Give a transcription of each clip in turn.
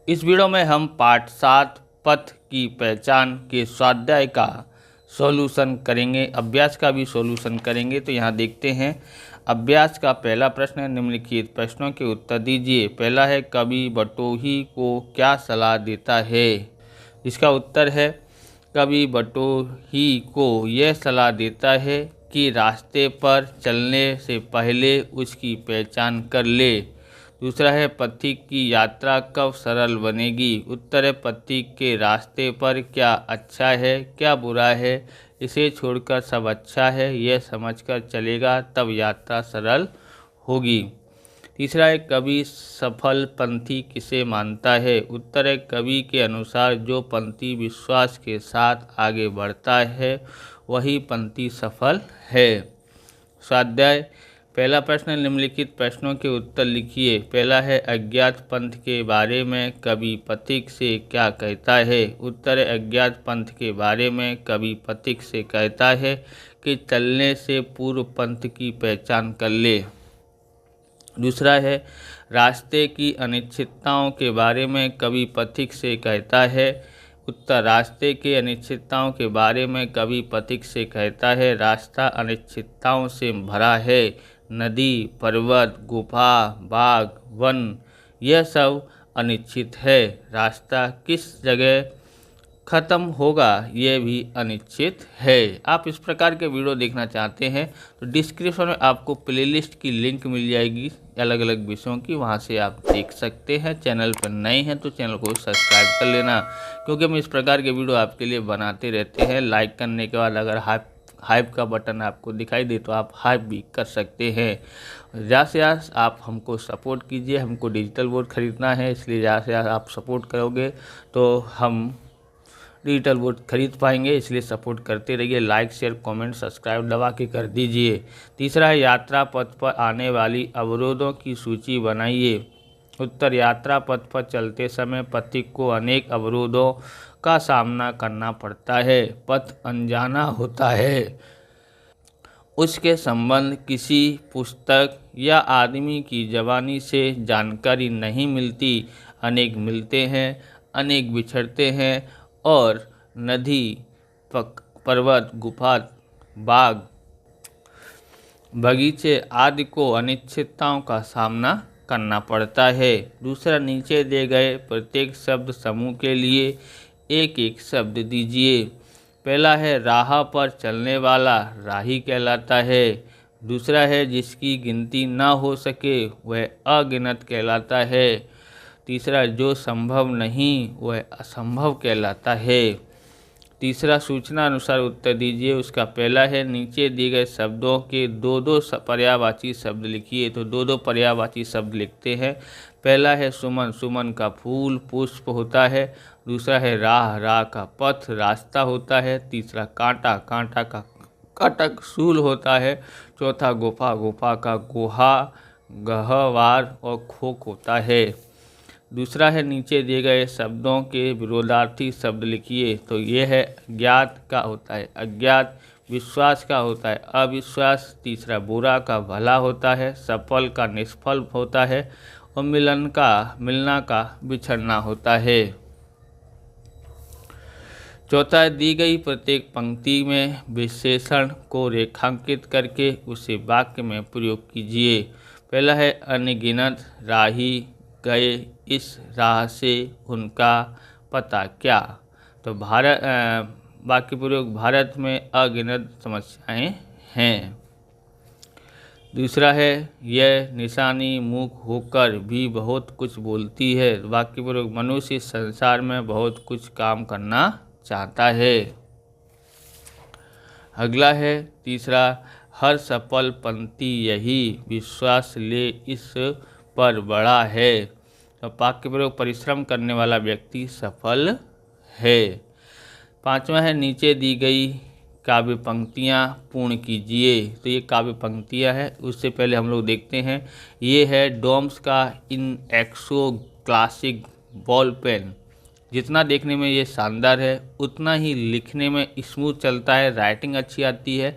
इस वीडियो में हम पाठ 7 पथ की पहचान के स्वाध्याय का सॉल्यूशन करेंगे, अभ्यास का भी सॉल्यूशन करेंगे। तो यहाँ देखते हैं अभ्यास का पहला प्रश्न है, निम्नलिखित प्रश्नों के उत्तर दीजिए। पहला है, कवि बटोही को क्या सलाह देता है? इसका उत्तर है, कवि बटोही को यह सलाह देता है कि रास्ते पर चलने से पहले उसकी पहचान कर ले। दूसरा है, पथिक की यात्रा कब सरल बनेगी? उत्तर है, पथिक के रास्ते पर क्या अच्छा है क्या बुरा है, इसे छोड़कर सब अच्छा है, यह समझकर चलेगा तब यात्रा सरल होगी। तीसरा है, कवि सफल पंथी किसे मानता है? उत्तर है, कवि के अनुसार जो पंथी विश्वास के साथ आगे बढ़ता है वही पंथी सफल है। स्वाध्याय पहला प्रश्न, निम्नलिखित प्रश्नों के उत्तर लिखिए। पहला है, अज्ञात पंथ के बारे में कवि पथिक से क्या कहता है? उत्तर है, अज्ञात पंथ के बारे में कवि पथिक से कहता है कि चलने से पूर्व पंथ की पहचान कर ले। दूसरा है, रास्ते की अनिश्चितताओं के बारे में कवि पथिक से कहता है। उत्तर, रास्ते के अनिश्चितताओं के बारे में कवि पथिक से कहता है, रास्ता अनिश्चितताओं से भरा है। नदी, पर्वत, गुफा, बाग, वन, यह सब अनिश्चित है। रास्ता किस जगह ख़त्म होगा यह भी अनिश्चित है। आप इस प्रकार के वीडियो देखना चाहते हैं तो डिस्क्रिप्शन में आपको प्लेलिस्ट की लिंक मिल जाएगी अलग अलग विषयों की, वहां से आप देख सकते हैं। चैनल पर नए हैं तो चैनल को सब्सक्राइब कर लेना, क्योंकि हम इस प्रकार के वीडियो आपके लिए बनाते रहते हैं। लाइक करने के बाद अगर हाइप का बटन आपको दिखाई दे तो आप हाइप भी कर सकते हैं। ज़्यादा से ज़्यादा आप हमको सपोर्ट कीजिए, हमको डिजिटल बोर्ड ख़रीदना है, इसलिए ज़्यादा से ज़्यादा आप सपोर्ट करोगे तो हम डिजिटल बोर्ड खरीद पाएंगे, इसलिए सपोर्ट करते रहिए। लाइक शेयर कमेंट सब्सक्राइब दबा के कर दीजिए। तीसरा है, यात्रा पथ पर आने वाली अवरोधों की सूची बनाइए। उत्तर, यात्रा पथ पर चलते समय पथिक को अनेक अवरोधों का सामना करना पड़ता है। पथ अनजाना होता है, उसके संबंध किसी पुस्तक या आदमी की ज़बानी से जानकारी नहीं मिलती। अनेक मिलते हैं, अनेक बिछड़ते हैं और नदी, पर्वत, गुफा, बाग, बगीचे आदि को अनिश्चितताओं का सामना करना पड़ता है। दूसरा, नीचे दिए गए प्रत्येक शब्द समूह के लिए एक एक शब्द दीजिए। पहला है, राह पर चलने वाला राही कहलाता है। दूसरा है, जिसकी गिनती ना हो सके वह अगिनत कहलाता है। तीसरा, जो संभव नहीं वह असंभव कहलाता है। तीसरा, सूचना अनुसार उत्तर दीजिए। उसका पहला है, नीचे दिए गए शब्दों के दो दो पर्यायवाची शब्द लिखिए। तो दो दो पर्यायवाची शब्द लिखते हैं। पहला है, सुमन, सुमन का फूल पुष्प होता है। दूसरा है, राह, राह का पथ रास्ता होता है। तीसरा, कांटा, कांटा का काटक सूल होता है। चौथा, गुफा, गुफा का गुहा, गहवार और खोक होता है। दूसरा है, नीचे दिए गए शब्दों के विरोधार्थी शब्द लिखिए। तो ये है, ज्ञात का होता है अज्ञात, विश्वास का होता है अविश्वास। तीसरा, बुरा का भला होता है, सफल का निष्फल होता है और मिलना का बिछड़ना होता है। चौथा, दी गई प्रत्येक पंक्ति में विशेषण को रेखांकित करके उसे वाक्य में प्रयोग कीजिए। पहला है, अनगिनत राही गए इस राह से, उनका पता क्या? तो वाक्य प्रयोग, भारत में अगिनत समस्याएं हैं। दूसरा है, यह निशानी मूक होकर भी बहुत कुछ बोलती है। वाक्य प्रयोग, मनुष्य इस संसार में बहुत कुछ काम करना चाहता है। अगला है तीसरा, हर सफल पंथी यही विश्वास ले इस पर बड़ा है। तो वाक्य प्रयोग, परिश्रम करने वाला व्यक्ति सफल है। पांचवा है, नीचे दी गई काव्य पंक्तियाँ पूर्ण कीजिए। तो ये काव्य पंक्तियाँ हैं। उससे पहले हम लोग देखते हैं, ये है डोम्स का इन एक्सो क्लासिक बॉल पेन। जितना देखने में ये शानदार है उतना ही लिखने में स्मूथ चलता है, राइटिंग अच्छी आती है।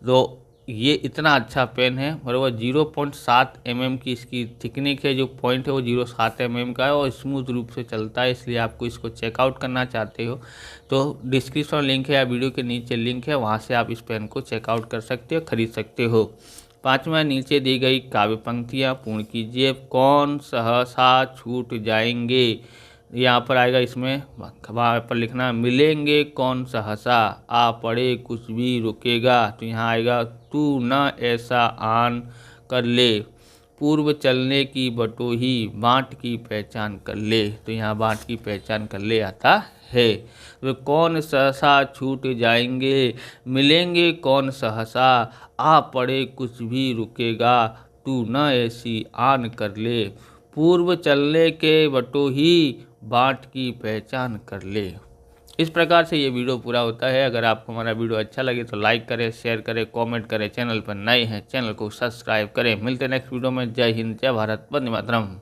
तो ये इतना अच्छा पेन है, बराबर 0.7 mm की इसकी थिकनेस है, जो पॉइंट है वो 0.7 mm का है और स्मूथ रूप से चलता है। इसलिए आपको इसको चेकआउट करना चाहते हो तो डिस्क्रिप्शन लिंक है या वीडियो के नीचे लिंक है, वहाँ से आप इस पेन को चेकआउट कर सकते हो, खरीद सकते हो। 5वां, नीचे दी गई काव्य पंक्तियाँ पूर्ण कीजिए। कौन सहसा छूट जाएंगे, यहाँ पर आएगा, इसमें वहाँ पर लिखना मिलेंगे कौन सहसा, आ पड़े कुछ भी रुकेगा, तो यहाँ आएगा तू न ऐसा आन कर ले, पूर्व चलने की बटोही बाट की पहचान कर ले, तो यहाँ बाट की पहचान कर ले आता है। तो कौन सहसा छूट जाएंगे, मिलेंगे कौन सहसा, आ पड़े कुछ भी रुकेगा, तू न ऐसी आन कर ले, पूर्व चलने के बटोही बाट की पहचान कर ले। इस प्रकार से ये वीडियो पूरा होता है। अगर आपको हमारा वीडियो अच्छा लगे तो लाइक करें, शेयर करें, कमेंट करें। चैनल पर नए हैं चैनल को सब्सक्राइब करें। मिलते हैं नेक्स्ट वीडियो में। जय हिंद, जय भारत, वंदे मातरम।